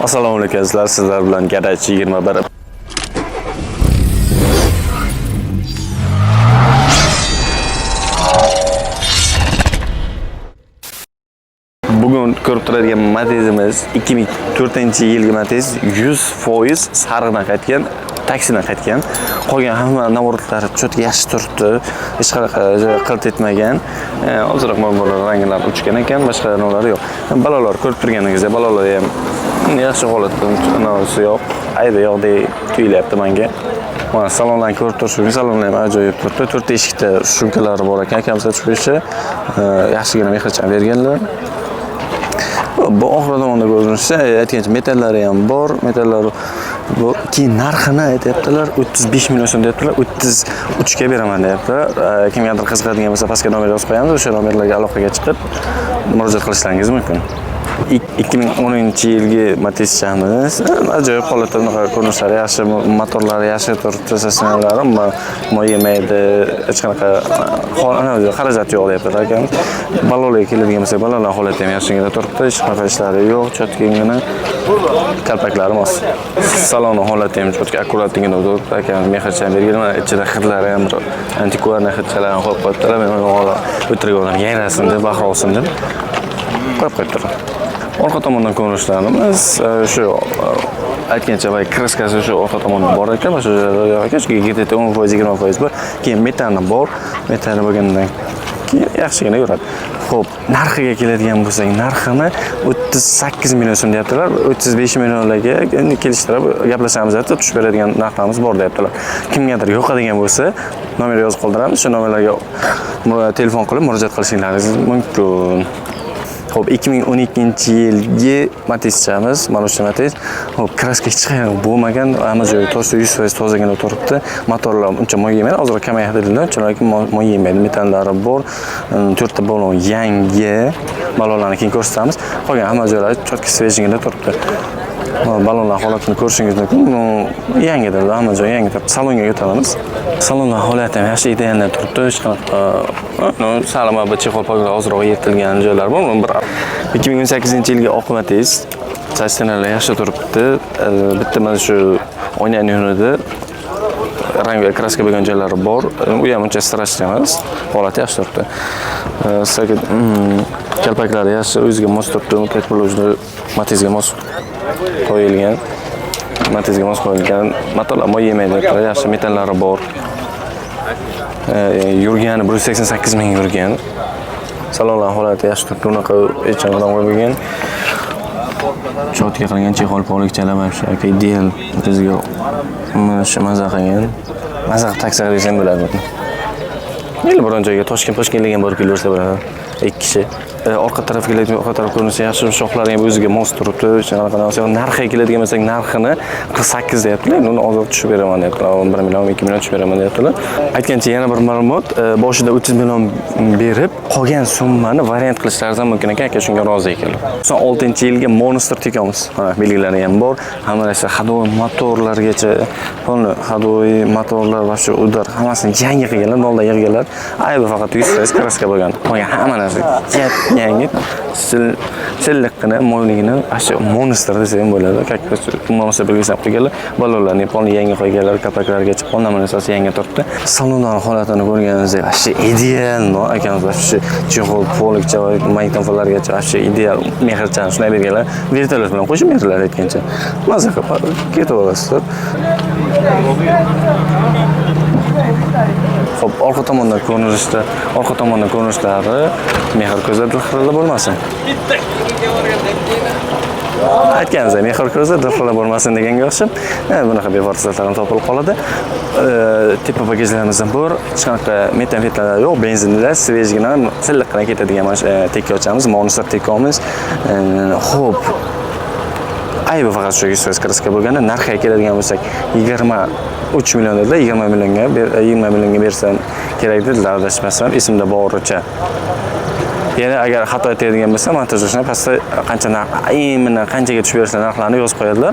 Assalomu alaykum sizlar, sizlar bilan Garaj 21. Bugun ko'rib turadigan Matizimiz 2004-yilgi Matiz 100% sariqdan qaytgan, taksidan qaytgan. Qolgan hamma navorlari cho'tga yaxshi turibdi, hech qanaqa qilt etmagan. Ozroq bolalar ranglari uchgan ekan, boshqa narsalar yo'q. Balalar ko'rib turganingizdek, balalar ham yaxshi holatda, narsa yo'q, aybi yo'q deb tuyulyapti menga. Mana salonlarni ko'rib turibsiz, salonlar ham ajoyib turibdi. 4 eshikda shumkalari bor ekan, kamsa chiqishi, yaxshigina mehrchan berganlar. Bu oxir tomonda ko'rinishsa, aytgancha metallari ham bor, metallar bu keyin narxini aytayaptilar, 35 million so'm deyaptilar, 33 ga beraman deyaptilar. Kimgadir qiziqadigan bo'lsa, pastga nomer yozib qo'yamiz, o'sha nomerlarga aloqaga chiqib murojaat qilishlaringiz mumkin. 2010-yilgi Matizchamiz ajoyib holatda, bunaqa ko'rinishlari yaxshi, motorlari yaxshi turibdi, sasnalari mo yemaydi, hech qanaqa xarajat yo'q deyaptilar ekan. Balolarga keladigan bo'lsa, balolar holati ham yaxshigina turibdi, hech qanaqa ishlari yo'q, cho'tkagina kalpaklari mos. Saloni holati ham cho'tka akkuratligina turibdi ekan, mehrchan berganman, ichida hidlari ham antikvarniy hidchalarni qo'yib qo'yibdilar. Men o'tirganlar yayrasin deb, bahra olsin deb qo'yib qo'yibdilar. Orqa tomondan ko'rinishlarimiz shu aytgancha va kraskasi shu orqa tomonda bor ekan, mana shu joyga GTT 10%, 20% bor. Keyin metani bor. Metani bo'lgandan keyin yaxshigina yuradi. Xo'p, narxiga keladigan bo'lsak, narxini 38 million so'm deyaptilar. 35 millionlarga kelishtirib gaplashamiz deb tushib beradigan narxlarimiz bor deyaptilar. Kimgadir yoqadigan bo'lsa, nomer yozib qoldiramiz. Shu nomerlarga telefon qilib murojaat qilishingiz mumkin. Xo'p, 2012-yilgi Matizchamiz, mana shu Matiz. Xo'p, kraska hech qayerda bo'lmagan, hamma joyi to'g'ri 100% tozagina turibdi. Motorlar uncha moy yemaydi, ozroq kamayadi dedilar, chunki moy yemaydi. Metallari bor, 4 ta balon yangi. Balonlarni keyin ko'rsatamiz. Qolgan hamma joylari cho'tka svejigina turibdi. Balonlar holatini ko'rishingiz mumkin. Yangidir, hamma joy yangi turibdi. Salonga o'tamiz. Salonlar holati ham yaxshi, idealda turibdi. Hech qanaqa salama bir chexol poygalar ozroq yirtilgan joylar bor. 2018-yilgi oq Matiz sastinalar yaxshi turibdi. Bitta mana shu oynaning yonida rang va kraska bo'lgan joylari bor. U ham uncha strashli emas. Holati yaxshi turibdi. Kalpaklari yaxshi, o'ziga mos turibdi. Mutlaq bo'luvchi Matizga mos qo'yilgan. Matizga mos qo'yilgan. Motorlar moy yemaydi, yaxshi metallari bor. Yurgani 188 ming yurgan. Salonlar holati yaxshi turibdi, unaqa hech qanaqa bo'lmagan. Cho'tka qilingan chexol polikchalar ham shu ideal bizga shu maza qilgan. Maza taksi desam bo'ladi. Meni biron joyga Toshkentlarga borib kelsa bo'ladi. 2 kishi. Orqa tarafga keladigan, orqa taraf ko'rinsa yaxshi, shoxlari ham o'ziga mos turibdi. Narxiga keladigan bo'lsak, narxini 48 deyaptilar. Uni ozroq tushib beraman deyaptilar. 1 million, 2 million tushib beraman deyaptilar. Aytgancha yana bir ma'lumot, boshida 30 million berib, qolgan summani variant qilishlaringiz mumkin ekan, aka shunga rozi ekanlar. 96-yilgi Monster Tico'miz. Mana belgilari ham bor. Hamma narsa hadovoy motorlargacha, buni hadovoy motorlar va shu udar hammasini yangi qilganlar, noldan yig'ganlar. Aybi faqat 100% kraska bo'lgan. Qolgan hamma narsa yangi silliqqina, mo'yligini shu Monster desa ham bo'ladi. Monster belgisi ham qo'yganlar. Balonlarni polni yangi qo'yganlar, kapaklargacha polni narsasi yangi turibdi. Salonlar holatini ko'rganingizdek, shu ideal, akamiz shu chexol polikcha va magnitofonlargacha shu ideal mehrchan shunday berganlar. Vertolyot bilan qo'shib berdilar aytgancha. Maza qilib ketaverasizlar. Xo'p, orqa tomondan ko'rinishlari mehr ko'zda dilxirlar bo'lmasin. Aytganimdek, mehr ko'zda dilxirlar bo'lmasin deganga o'xshab, bunaqa befarsolatlar ham topilib qoladi. Tepa bagajlarimiz ham bor. Hech qanaqa metan-fetlar yo'q, benzinlar svejgina, silliqqina ketadigan mana Tico'chamiz, Monster Tico'miz. Xo'p, aybi faqat shu 100% kraska bo'lganda, narxiga keladigan bo'lsak, 23 million dedilar, 20 millionga bersam kerak dedilar, adashmasam, esimda boricha. Yana agar xato aytadigan bo'lsam, montajlashni pastda qancha narx, qanchaga tushib berishlar narxlarni yozib qo'yadilar.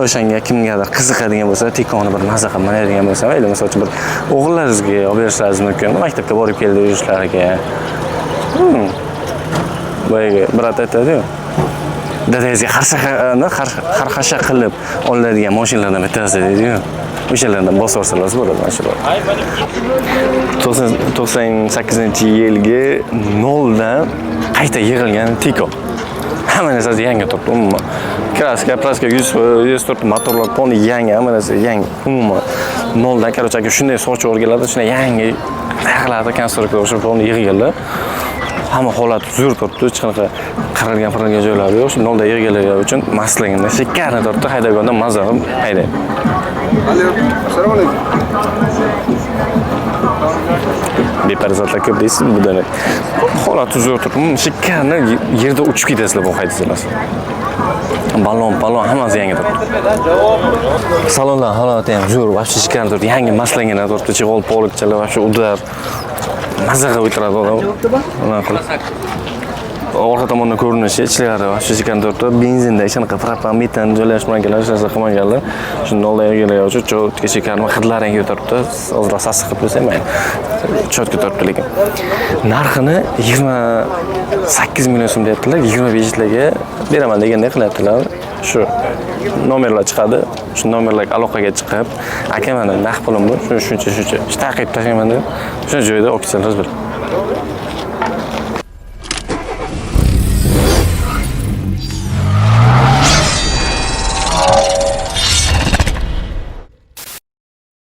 O'shanga kimgadir qiziqadigan bo'lsa, Tico'ni bir maza qilib minadigan bo'lsa, mayli masalan bir o'g'illaringizga olib berishlaringiz mumkin, maktabga borib keldi yurishlariga. Boyaga brat aytadi-ku. dadangizga xarxasha qilib olinadigan mashinalardan bittasi deydi-ku. O'shalardan bosib olsangiz bo'ladi mana shular. 98-yilgi noldan qayta yig'ilgan Tiko. Hamma narsasi yangi turibdi umuman. Kraska, plaska 100 turibdi, motorlar poni yangi, hamma narsa yangi. Umuman noldan karochaki shunday soch o'rganlarda, shunday yangi narxlarda konstruktor o'sha poni yig'ilganlar. Hamma holati zo'r turibdi, hech qanaqa qaralgan joylari yo'q. Shu nolda yig'ilganlar uchun maslagini shikkarni turibdi, haydaganda mazza qilib haydaydi. Assalomu alaykum. Beparazotlar ko'p deysiz bu dana. Holati zo'r turibdi. Shikkarni yerda uchib ketasizlar bu haydasizlar. Ballon hammasi yangi turibdi. Salonlar holati ham zo'r, vobshe shikkarni turibdi. Yangi maslagan turibdi, chig'ol polikchalar vobshe udar. Mazza qilib o'tiradi odam. Mana qilib. Orqa tomondan ko'rinishi, ichlari vobshe shikkarni turibdi. Benzinda shunaqa propan metan joylashmaganlar, hech narsa qilmaganlar. Shunda olay yig'ilgan uchun cho'tka shikkarni hidlari yangi turibdi. Ozroq sassiq qilib qo'ysa mayli. Cho'tka turibdi lekin. Narxini 28 million so'm deyaptilar, 25larga beraman deganda qilyaptilar. Shu nomerlar chiqadi. Shu nomerlarga aloqaga chiqib, aka mana naqd pulim bor, shuncha. Taqiq tashlayman deb, o'sha joyda ofitserlar bilan.